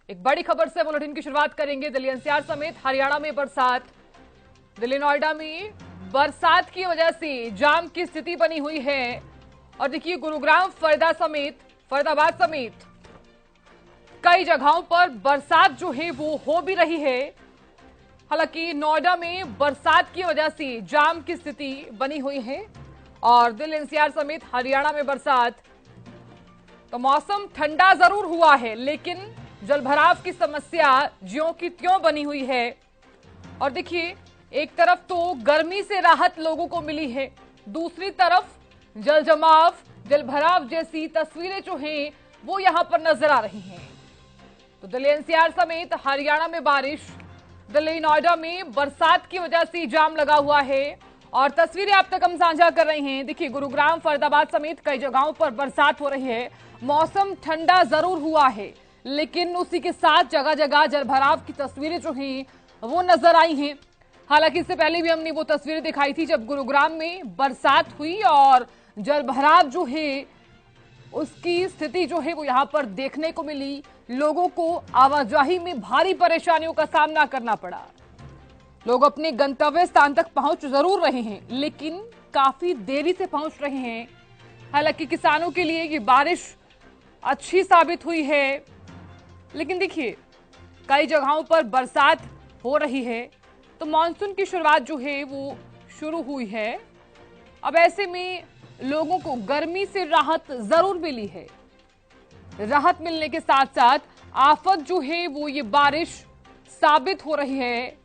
एक बड़ी खबर से बुलेटिन की शुरुआत करेंगे। दिल्ली एनसीआर समेत हरियाणा में बरसात। दिल्ली नोएडा में बरसात की वजह से जाम की स्थिति बनी हुई है। और देखिए गुरुग्राम फरीदाबाद समेत कई जगहों पर बरसात जो है वो हो भी रही है। हालांकि नोएडा में बरसात की वजह से जाम की स्थिति बनी हुई है और दिल्ली एनसीआर समेत हरियाणा में बरसात। तो मौसम ठंडा जरूर हुआ है लेकिन जलभराव की समस्या ज्यों की त्यों बनी हुई है। और देखिए एक तरफ तो गर्मी से राहत लोगों को मिली है, दूसरी तरफ जल जमाव जलभराव जैसी तस्वीरें जो हैं वो यहां पर नजर आ रही हैं। तो दिल्ली एनसीआर समेत हरियाणा में बारिश, दिल्ली नोएडा में बरसात की वजह से जाम लगा हुआ है और तस्वीरें आप तक हम साझा कर रहे हैं। देखिए गुरुग्राम फरीदाबाद समेत कई जगहों पर बरसात हो रही है। मौसम ठंडा जरूर हुआ है लेकिन उसी के साथ जगह जगह जलभराव की तस्वीरें जो हैं वो नजर आई हैं। हालांकि इससे पहले भी हमने वो तस्वीरें दिखाई थी जब गुरुग्राम में बरसात हुई और जलभराव जो है उसकी स्थिति जो है वो यहां पर देखने को मिली। लोगों को आवाजाही में भारी परेशानियों का सामना करना पड़ा। लोग अपने गंतव्य स्थान तक पहुंच जरूर रहे हैं लेकिन काफी देरी से पहुंच रहे हैं। हालांकि किसानों के लिए ये बारिश अच्छी साबित हुई है लेकिन देखिए कई जगहों पर बरसात हो रही है तो मानसून की शुरुआत जो है वो शुरू हुई है। अब ऐसे में लोगों को गर्मी से राहत जरूर मिली है। राहत मिलने के साथ साथ आफत जो है वो ये बारिश साबित हो रही है।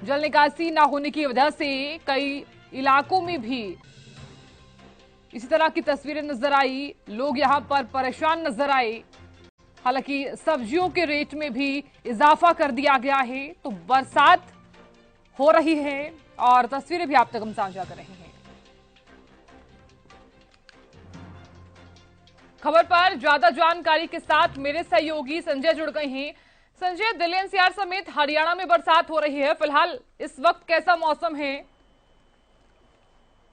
जल निकासी ना होने की वजह से कई इलाकों में भी इसी तरह की तस्वीरें नजर आई। लोग यहां पर परेशान नजर आए। हालांकि सब्जियों के रेट में भी इजाफा कर दिया गया है। तो बरसात हो रही है और तस्वीरें भी आप तक हम साझा कर रहे हैं। खबर पर ज्यादा जानकारी के साथ मेरे सहयोगी संजय जुड़ गए हैं। संजय, दिल्ली एनसीआर समेत हरियाणा में बरसात हो रही है, फिलहाल इस वक्त कैसा मौसम है?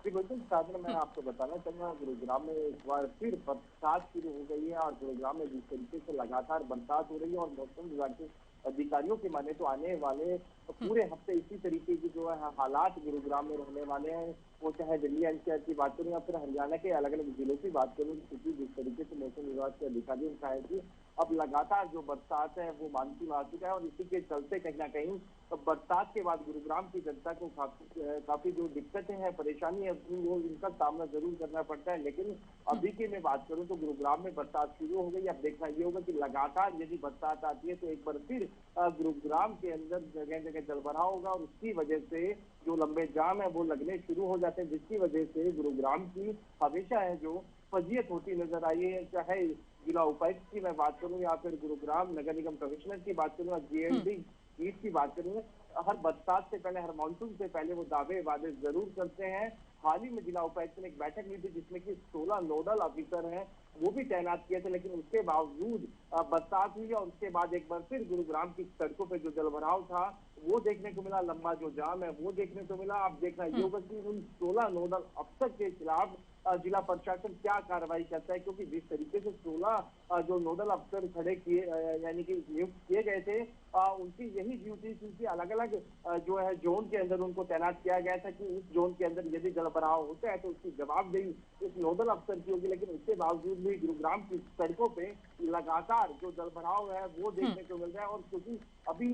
बिल्कुल साधन मैं आपको बताना चाहूंगा, गुरुग्राम में एक बार फिर बरसात शुरू हो गई है और गुरुग्राम में जिस तरीके से लगातार बरसात हो रही है और मौसम विभाग के अधिकारियों की माने तो आने वाले पूरे हफ्ते इसी तरीके की जो है हालात गुरुग्राम में रहने वाले हैं। वो चाहे दिल्ली एनसीआर की बात करूं या फिर हरियाणा के अलग अलग जिलों की बात करूं, क्योंकि जिस तरीके से मौसम विभाग के अधिकारियों ने कहा है कि अब लगातार जो बरसात है वो मानसून आ चुका है और इसी के चलते कहीं ना कहीं बरसात के बाद गुरुग्राम की जनता को काफी जो दिक्कतें हैं, परेशानी है, वो इनका सामना जरूर करना पड़ता है। लेकिन अभी की मैं बात करूं तो गुरुग्राम में बरसात शुरू हो गई। अब देखना ये होगा कि लगातार यदि बरसात आती है तो एक बार फिर गुरुग्राम के अंदर जगह जगह जलभराव होगा और उसकी वजह से जो लंबे जाम है वो लगने शुरू हो जाते हैं, जिसकी वजह से गुरुग्राम की हमेशा है जो फजीयत होती नजर आई है। चाहे जिला उपायुक्त की मैं बात करूं या फिर गुरुग्राम नगर निगम कमिश्नर की बात करूं या जीएमडी ईट की बात करूं, हर बरसात से पहले, हर मानसून से पहले वो दावे वादे जरूर करते हैं। हाल ही में जिला उपायुक्त ने एक बैठक ली थी जिसमें कि 16 नोडल ऑफिसर हैं वो भी तैनात किए थे, लेकिन उसके बावजूद बरसात हुई और उसके बाद एक बार फिर गुरुग्राम की सड़कों पे जो जलभराव था वो देखने को मिला, लंबा जो जाम है वो देखने को मिला। अब देखना ये होगा कि उन 16 नोडल अफसर के खिलाफ जिला प्रशासन क्या कार्रवाई करता है, क्योंकि जिस तरीके से 16 जो नोडल अफसर खड़े किए यानी कि नियुक्त किए गए थे, उनकी यही ड्यूटी थी कि अलग अलग जो है जोन के अंदर उनको तैनात किया गया था कि उस जोन के अंदर यदि जलभराव होता है तो उसकी जवाबदेही इस नोडल अफसर की होगी। लेकिन उसके बावजूद भी गुरुग्राम की सड़कों पे लगातार जो जलभराव है वो देखने को मिल रहा है। और क्योंकि अभी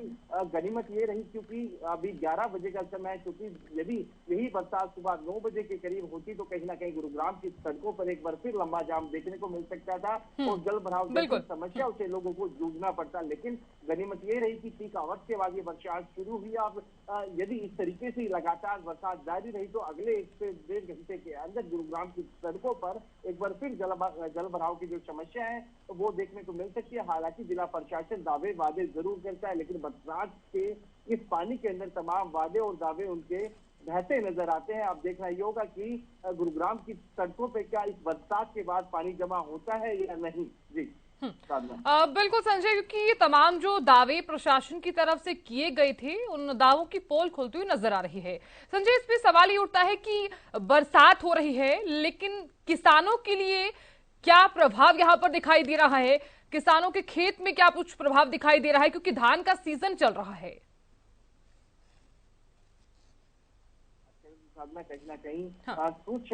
गनीमत ये रही क्योंकि अभी 11 बजे का समय है, क्योंकि यदि यही बरसात सुबह 9 बजे के करीब होती तो कहीं ना कहीं गुरुग्राम की सड़कों पर एक बार फिर लंबा जाम देखने को मिल सकता था और जलभराव जैसी समस्याओं से लोगों को जूझना पड़ता। लेकिन गनीमत ये रही कि पीक आवर्स के बाद ये बरसात शुरू हुई। अब यदि इस तरीके से लगातार बरसात जारी रही तो अगले 1 से 1.5 घंटे के अंदर गुरुग्राम की सड़कों पर एक बार फिर जलभराव की जो समस्या है तो वो देखने को मिल सकती है। हालांकि जिला प्रशासन दावे वादे जरूर करता है लेकिन बरसात के इस पानी के अंदर तमाम वादे और दावे उनके बहते नजर आते हैं। अब देखना ये होगा कि गुरुग्राम की सड़कों पे क्या इस बरसात के बाद पानी जमा होता है या नहीं। जी बिल्कुल संजय, क्योंकि ये तमाम जो दावे प्रशासन की तरफ से किए गए थे उन दावों की पोल खुलती हुई नजर आ रही है। संजय, इस पे सवाल ये उठता है कि बरसात हो रही है लेकिन किसानों के लिए क्या प्रभाव यहां पर दिखाई दे रहा है? किसानों के खेत में क्या कुछ प्रभाव दिखाई दे रहा है, क्योंकि धान का सीजन चल रहा है? में कहीं ना कहीं हाँ। कुछ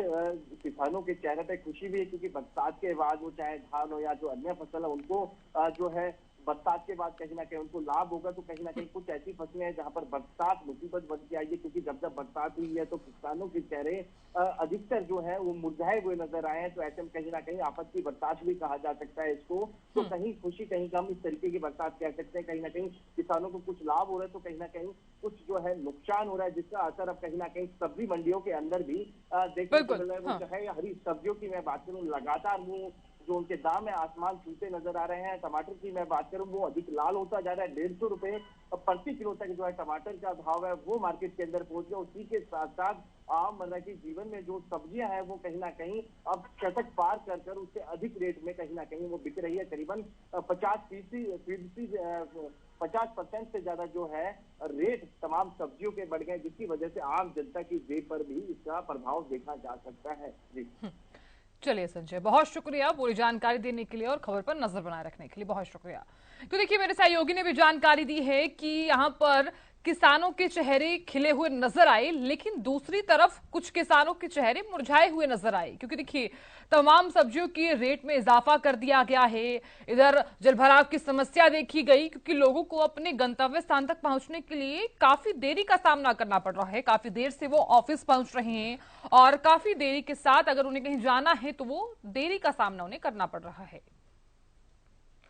किसानों के चेहरे पे खुशी भी है, क्योंकि बरसात के बाद वो चाहे धान हो या जो अन्य फसल है उनको जो है बरसात के बाद कहीं ना कहीं उनको लाभ होगा। तो कहीं ना कहीं कुछ ऐसी फसलें हैं जहां पर बरसात मुसीबत बन के आई है, क्योंकि जब जब बरसात हुई है तो किसानों के चेहरे अधिकतर जो है वो मुरझाए हुए नजर आए हैं। तो ऐसे में कहीं ना कहीं आफत की बरसात भी कहा जा सकता है इसको। तो कहीं खुशी कहीं कम इस तरीके की बरसात कह सकते हैं। कहीं ना कहीं किसानों को कुछ लाभ हो रहा है तो कहीं ना कहीं कुछ जो है नुकसान हो रहा है, जिसका असर अब कहीं ना कहीं सब्जी मंडियों के अंदर भी देखने को बिल्कुल। मिल रहा है। वो हाँ। चाहे हरी सब्जियों की मैं बात करूं, लगातार वो जो उनके दाम है आसमान छूते नजर आ रहे हैं। टमाटर की मैं बात करूं, वो अधिक लाल होता जा रहा है। 150 रुपए प्रति किलो तक जो है टमाटर का भाव है वो मार्केट के अंदर पहुंच गया। उसी के साथ साथ आम मतलब की जीवन में जो सब्जियां हैं वो कहीं ना कहीं अब शतक पार कर कर उससे अधिक रेट में कहीं ना कहीं वो बिक रही है। करीबन 50% से ज्यादा जो है रेट तमाम सब्जियों के बढ़ गए, जिसकी वजह से आम जनता की जेब पर भी इसका प्रभाव देखा जा सकता है। जी चलिए संजय, बहुत शुक्रिया पूरी जानकारी देने के लिए और खबर पर नजर बनाए रखने के लिए, बहुत शुक्रिया। तो देखिए, मेरे सहयोगी ने भी जानकारी दी है कि यहाँ पर किसानों के चेहरे खिले हुए नजर आए, लेकिन दूसरी तरफ कुछ किसानों के चेहरे मुरझाए हुए नजर आए, क्योंकि देखिए तमाम सब्जियों की रेट में इजाफा कर दिया गया है। इधर जलभराव की समस्या देखी गई, क्योंकि लोगों को अपने गंतव्य स्थान तक पहुंचने के लिए काफी देरी का सामना करना पड़ रहा है। काफी देर से वो ऑफिस पहुंच रहे हैं और काफी देरी के साथ अगर उन्हें कहीं जाना है तो वो देरी का सामना उन्हें करना पड़ रहा है।